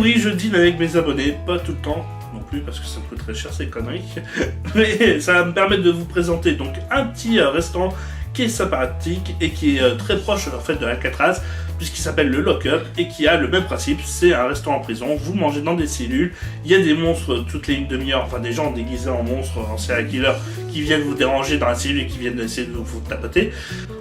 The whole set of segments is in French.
oui, je deal avec mes abonnés, pas tout le temps non plus parce que ça me coûte très cher ces conneries, mais ça va me permettre de vous présenter donc un petit restaurant qui est sympathique et qui est très proche en fait de Alcatraz, puisqu'il s'appelle le Lock-Up et qui a le même principe. C'est un restaurant en prison, vous mangez dans des cellules, il y a des monstres toutes les demi-heures, enfin des gens déguisés en monstres, en serial killer, qui viennent vous déranger dans la cellule et qui viennent essayer de vous tapoter.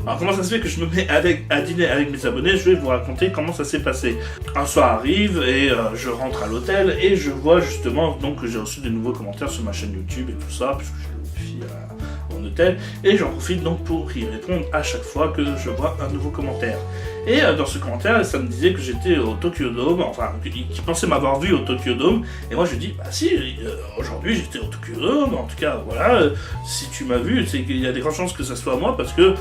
Alors comment ça se fait que je me mets à dîner avec mes abonnés? Je vais vous raconter comment ça s'est passé. Un soir arrive et je rentre à l'hôtel et je vois justement donc que j'ai reçu des nouveaux commentaires sur ma chaîne YouTube et tout ça, puisque j'ai le wifi à mon hôtel, et j'en profite donc pour y répondre à chaque fois que je vois un nouveau commentaire. Et dans ce commentaire, ça me disait que j'étais au Tokyo Dome, enfin, qui pensait m'avoir vu au Tokyo Dome, et moi je dis, bah si, aujourd'hui j'étais au Tokyo Dome, en tout cas, voilà, si tu m'as vu, c'est qu'il y a des grandes chances que ça soit moi, parce que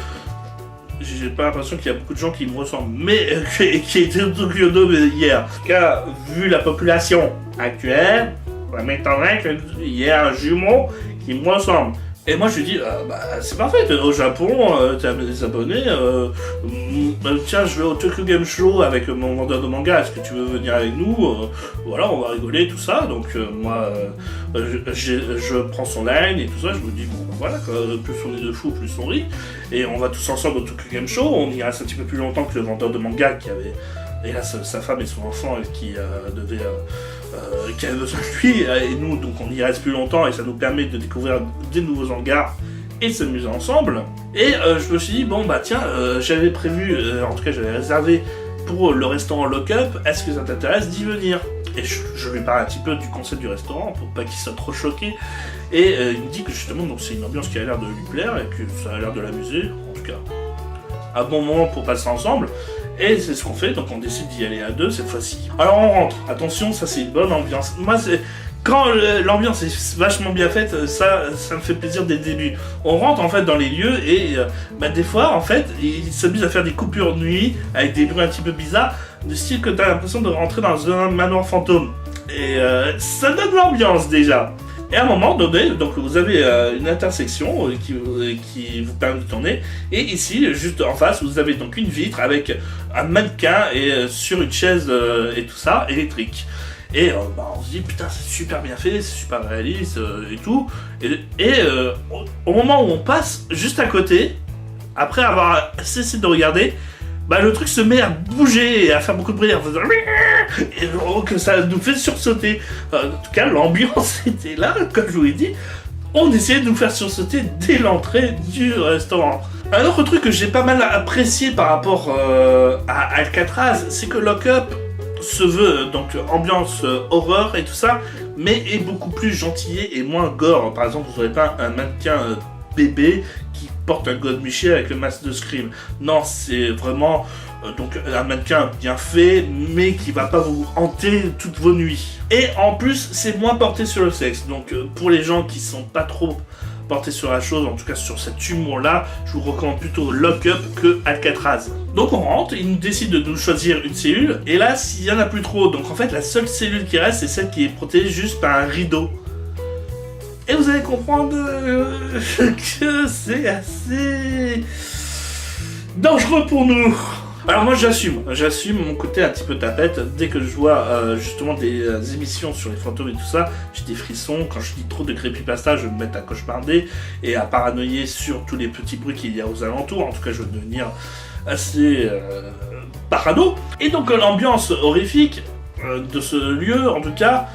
j'ai pas l'impression qu'il y a beaucoup de gens qui me ressemblent, mais qui étaient au Tokyo Dome hier. En tout cas, vu la population actuelle, ça m'étonnerait qu'il y ait un jumeau qui me ressemble. Et moi je lui dis, bah c'est parfait, au Japon, t'as des abonnés, tiens je vais au Tokyo Game Show avec mon vendeur de manga, est-ce que tu veux venir avec nous, voilà on va rigoler tout ça, donc moi je prends son line et tout ça, je me dis bon bah, voilà, plus on est de fous, plus on rit, et on va tous ensemble au Tokyo Game Show, on y reste un petit peu plus longtemps que le vendeur de manga qui avait, hélas sa femme et son enfant qui qui avait besoin de lui, et nous donc on y reste plus longtemps et ça nous permet de découvrir des nouveaux hangars et de s'amuser ensemble. Et je me suis dit bon bah tiens, j'avais prévu, en tout cas j'avais réservé pour le restaurant Lock-Up, est-ce que ça t'intéresse d'y venir? Et je lui parle un petit peu du concept du restaurant pour pas qu'il soit trop choqué, et il me dit que justement donc c'est une ambiance qui a l'air de lui plaire et que ça a l'air de l'amuser, en tout cas un bon moment pour passer ensemble. Et c'est ce qu'on fait, donc on décide d'y aller à deux cette fois-ci. Alors on rentre, attention, ça c'est une bonne ambiance. Moi, quand l'ambiance est vachement bien faite, ça me fait plaisir dès le début. On rentre en fait dans les lieux et des fois en fait, ils s'amusent à faire des coupures de nuit avec des bruits un petit peu bizarres, de style que t'as l'impression de rentrer dans un manoir fantôme. Et ça donne l'ambiance déjà. Et à un moment donné, donc vous avez une intersection qui vous permet de tourner, et ici, juste en face, vous avez donc une vitre avec un mannequin et sur une chaise et tout ça, électrique. Et on se dit, putain, c'est super bien fait, c'est super réaliste et tout. Et au moment où on passe, juste à côté, après avoir cessé de regarder, le truc se met à bouger et à faire beaucoup de bruit, en faisant et que ça nous fait sursauter. En tout cas, l'ambiance était là, comme je vous l'ai dit. On essayait de nous faire sursauter dès l'entrée du restaurant. Un autre truc que j'ai pas mal apprécié par rapport à Alcatraz, c'est que Lock-Up se veut donc ambiance horreur et tout ça, mais est beaucoup plus gentillé et moins gore. Par exemple, vous n'aurez pas un mannequin bébé qui porte un godemiché avec le masque de Scream. Non, c'est vraiment donc un mannequin bien fait, mais qui va pas vous hanter toutes vos nuits. Et en plus, c'est moins porté sur le sexe. Donc pour les gens qui sont pas trop portés sur la chose, en tout cas sur cet humour-là, je vous recommande plutôt Lock-Up que Alcatraz. Donc on rentre, ils nous décident de nous choisir une cellule, et là, s'il y en a plus trop, donc en fait la seule cellule qui reste, c'est celle qui est protégée juste par un rideau. Et vous allez comprendre que c'est assez dangereux pour nous. Alors moi j'assume mon côté un petit peu tapette. Dès que je vois justement des émissions sur les fantômes et tout ça, j'ai des frissons. Quand je lis trop de creepypasta, je vais me mettre à cauchemarder et à paranoïer sur tous les petits bruits qu'il y a aux alentours. En tout cas je vais devenir assez parano. Et donc l'ambiance horrifique de ce lieu, en tout cas,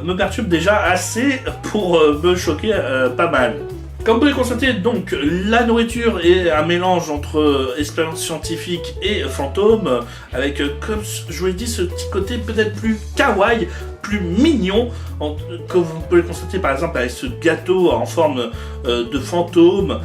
me perturbe déjà assez pour me choquer pas mal. Comme vous pouvez constater, donc, la nourriture est un mélange entre expérience scientifique et fantôme, avec, comme je vous l'ai dit, ce petit côté peut-être plus kawaii, plus mignon, que vous pouvez le constater par exemple avec ce gâteau en forme de fantôme,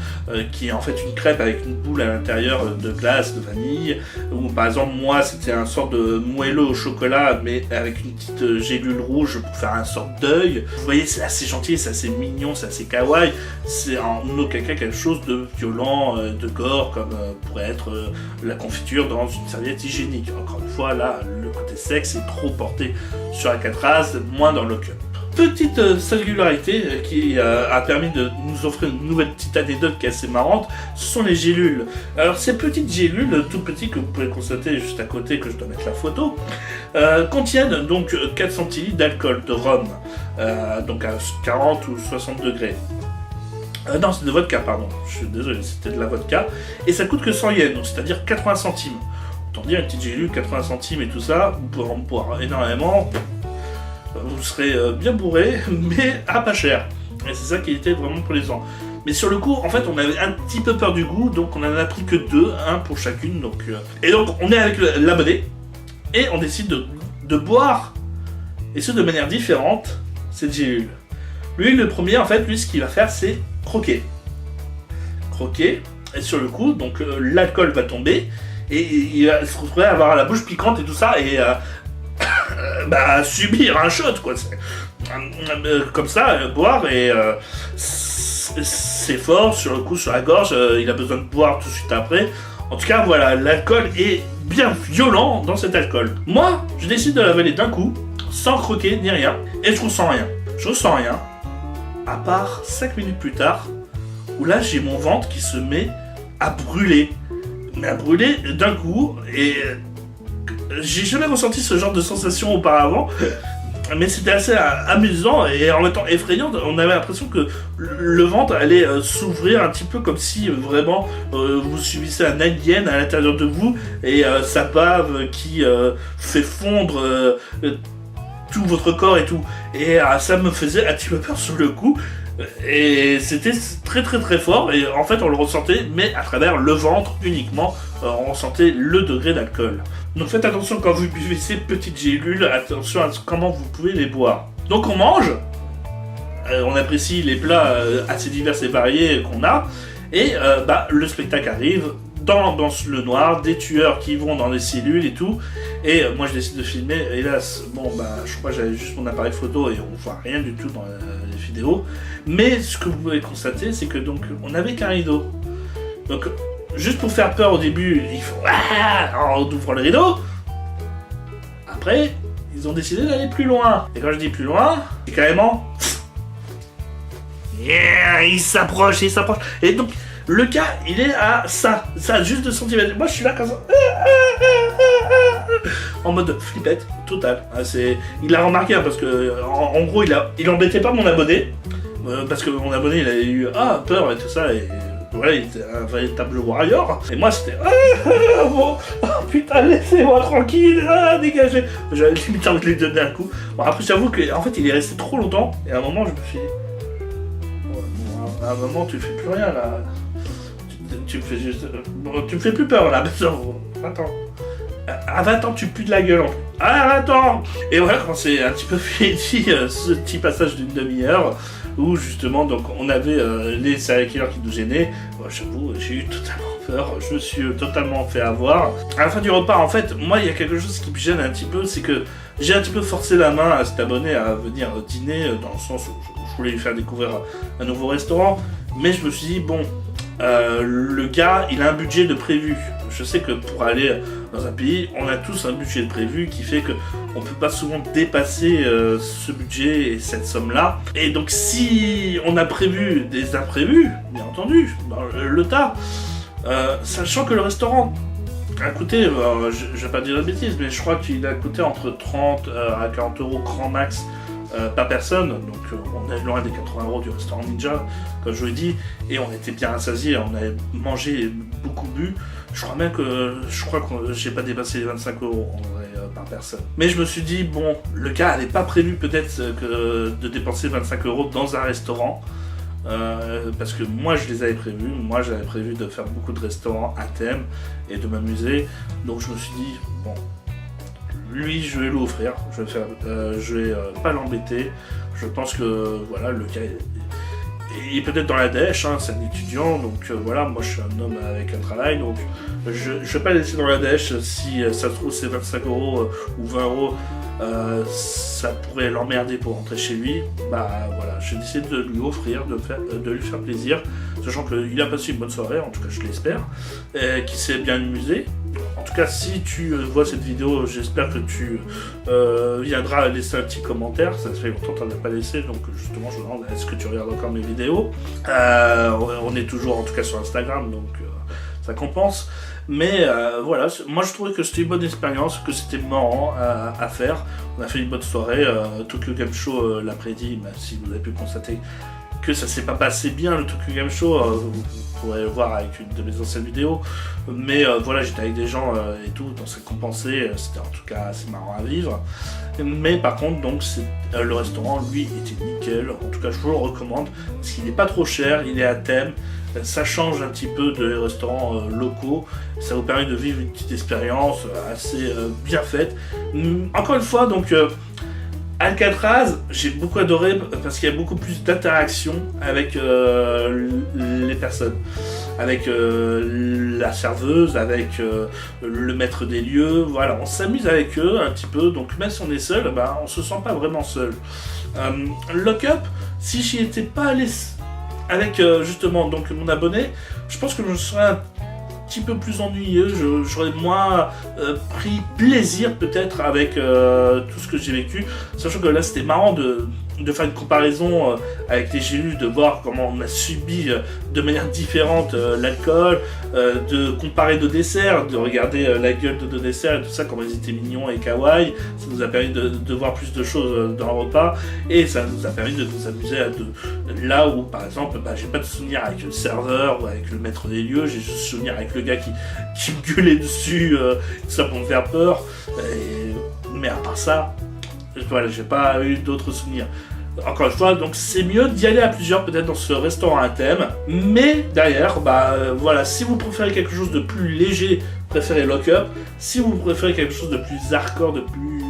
qui est en fait une crêpe avec une boule à l'intérieur de glace, de vanille, ou par exemple moi c'était un sort de moelleux au chocolat, mais avec une petite gélule rouge pour faire un sort d'œil. Vous voyez, c'est assez gentil, c'est assez mignon, c'est assez kawaii, c'est en aucun cas quelque chose de violent, de gore, comme pourrait être la confiture dans une serviette hygiénique. Encore une fois, là, le côté sexe est trop porté sur Alcatraz, moins dans Lock-Up. petite singularité qui a permis de nous offrir une nouvelle petite anecdote qui est assez marrante, ce sont les gélules. Alors ces petites gélules, tout petites, que vous pouvez constater juste à côté, que je dois mettre la photo, contiennent donc 4 centilitres d'alcool, de rhum, donc à 40 ou 60 degrés. Non, c'est de vodka, pardon, je suis désolé, c'était de la vodka, et ça coûte que 100 yens, donc c'est-à-dire 80 centimes. Autant dire, une petite gélule, 80 centimes et tout ça, vous pouvez en boire énormément, vous serez bien bourré, mais à pas cher. Et c'est ça qui était vraiment plaisant. Mais sur le coup, en fait, on avait un petit peu peur du goût, donc on en a pris que 2, un pour chacune. Donc, Et donc, on est avec l'abonné, et on décide de boire, et ce de manière différente, cette gélule. Lui, le premier, en fait, lui, ce qu'il va faire, c'est croquer. Croquer, et sur le coup, donc l'alcool va tomber, et il va se retrouver à avoir la bouche piquante et tout ça, et subir un shot, quoi. Comme ça, boire, et c'est fort, sur le coup, sur la gorge, il a besoin de boire tout de suite après. En tout cas, voilà, l'alcool est bien violent dans cet alcool. Moi, je décide de l'avaler d'un coup, sans croquer ni rien, et je ressens rien. Je ressens rien, à part 5 minutes plus tard, où là, j'ai mon ventre qui se met à brûler. Mais à brûler d'un coup, et j'ai jamais ressenti ce genre de sensation auparavant, mais c'était assez amusant et en même temps effrayant. On avait l'impression que le ventre allait s'ouvrir un petit peu comme si vraiment vous subissez un alien à l'intérieur de vous et sa bave qui fait fondre tout votre corps et tout. Et ça me faisait un petit peu peur sur le coup. Et c'était très très très fort, et en fait on le ressentait, mais à travers le ventre uniquement, on ressentait le degré d'alcool. Donc faites attention quand vous buvez ces petites gélules, attention à comment vous pouvez les boire. Donc on mange, on apprécie les plats assez divers et variés qu'on a, et le spectacle arrive, dans l'ambiance le noir, des tueurs qui vont dans les cellules et tout, et moi je décide de filmer, hélas, je crois que j'avais juste mon appareil photo et on voit rien du tout dans les vidéos, mais ce que vous pouvez constater, c'est que donc on avait qu'un rideau, donc juste pour faire peur au début, il faut en ouvrant le rideau, après ils ont décidé d'aller plus loin, et quand je dis plus loin, c'est carrément, il s'approche, et donc le gars, il est à ça, juste 2 cm. Moi, je suis là comme ça. En mode flippette, total. Il a remarqué, hein, parce que, en gros, il embêtait pas mon abonné. Parce que mon abonné, il avait eu peur et tout ça. Et voilà, il était un véritable warrior. Et moi, c'était putain, laissez-moi tranquille, dégagez. J'avais limite envie de lui donner un coup. Bon, après, j'avoue qu'en fait, il est resté trop longtemps. Et à un moment, je me suis dit, à un moment, tu fais plus rien là. Tu me fais juste. Tu me fais plus peur là, attends. À 20 ans, tu pues de la gueule en plus. Attends. Et voilà, quand c'est un petit peu fini, ce petit passage d'une demi-heure, où justement, donc on avait les serial killers qui nous gênaient. J'avoue, j'ai eu totalement peur, je me suis totalement fait avoir. À la fin du repas, en fait, moi, il y a quelque chose qui me gêne un petit peu, c'est que j'ai un petit peu forcé la main à cet abonné à venir dîner, dans le sens où je voulais lui faire découvrir un nouveau restaurant, mais je me suis dit, bon, le gars, il a un budget de prévu. Je sais que pour aller dans un pays, on a tous un budget de prévu qui fait que on peut pas souvent dépasser ce budget et cette somme-là. Et donc si on a prévu des imprévus, bien entendu, dans le tas, sachant que le restaurant a coûté, je vais pas dire de bêtises, mais je crois qu'il a coûté entre 30 à 40 euros grand max par personne, donc on est loin des 80 euros du restaurant Ninja, comme je vous l'ai dit, et on était bien rassasiés, on avait mangé et beaucoup bu. Je crois que j'ai pas dépassé les 25 euros en vrai, par personne. Mais je me suis dit, bon, le gars n'avait pas prévu peut-être que de dépenser 25 euros dans un restaurant, parce que moi je les avais prévus, moi j'avais prévu de faire beaucoup de restaurants à thème et de m'amuser, donc je me suis dit, bon, lui je vais lui offrir, je vais pas l'embêter, je pense que voilà, le gars il est peut-être dans la dèche, hein, c'est un étudiant, donc voilà, moi je suis un homme avec un travail, donc je vais pas le laisser dans la dèche. Si ça se trouve c'est 25 euros ou 20 euros, ça pourrait l'emmerder pour rentrer chez lui, bah voilà, j'ai décidé de lui offrir, de lui faire plaisir, sachant qu'il a passé une bonne soirée, en tout cas je l'espère, qu'il s'est bien amusé, En tout cas, si tu vois cette vidéo, j'espère que tu viendras laisser un petit commentaire. Ça fait longtemps que tu n'en as pas laissé, donc justement, je me demande est-ce que tu regardes encore mes vidéos. On est toujours en tout cas sur Instagram, donc ça compense. Mais voilà, moi je trouvais que c'était une bonne expérience, que c'était marrant à faire. On a fait une bonne soirée. Tokyo Game Show l'après-midi, si vous avez pu constater que ça s'est pas passé bien le Tokyo Game Show, vous pourrez le voir avec une de mes anciennes vidéos. Mais voilà, j'étais avec des gens et tout, donc ça compensait. C'était en tout cas assez marrant à vivre. Mais par contre, donc le restaurant, lui, était nickel. En tout cas, je vous le recommande parce qu'il n'est pas trop cher, il est à thème. Ça change un petit peu des restaurants locaux, ça vous permet de vivre une petite expérience assez bien faite. Encore une fois, donc Alcatraz, j'ai beaucoup adoré parce qu'il y a beaucoup plus d'interaction avec les personnes, avec la serveuse, avec le maître des lieux. Voilà, on s'amuse avec eux un petit peu, donc même si on est seul, on se sent pas vraiment seul. Lock Up, si j'y étais pas allé avec justement donc mon abonné, je pense que je serais un petit peu plus ennuyeux, j'aurais moins pris plaisir peut-être avec tout ce que j'ai vécu, sachant que là c'était marrant de faire une comparaison avec les GU, de voir comment on a subi de manière différente l'alcool, de comparer nos desserts, de regarder la gueule de nos desserts et tout ça, comment ils étaient mignons et kawaii. Ça nous a permis de voir plus de choses dans le repas, et ça nous a permis de nous amuser là où par exemple j'ai pas de souvenir avec le serveur ou avec le maître des lieux, j'ai juste souvenir avec le gars qui me gueulait dessus, tout ça pour me faire peur, mais à part ça, voilà, j'ai pas eu d'autres souvenirs. Encore une fois, donc c'est mieux d'y aller à plusieurs peut-être dans ce restaurant à thème, mais derrière, voilà, si vous préférez quelque chose de plus léger, préférez Lock Up. Si vous préférez quelque chose de plus hardcore, de plus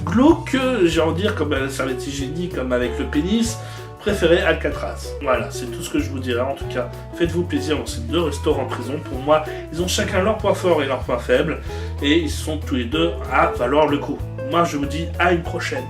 glauque, j'ai envie de dire, comme la serviette hygiénique, comme avec le pénis, préférez Alcatraz. Voilà, c'est tout ce que je vous dirais. En tout cas, faites-vous plaisir dans ces deux restaurants en prison. Pour moi, ils ont chacun leur point fort et leur point faible, et ils sont tous les deux à valoir le coup. Moi, je vous dis à une prochaine.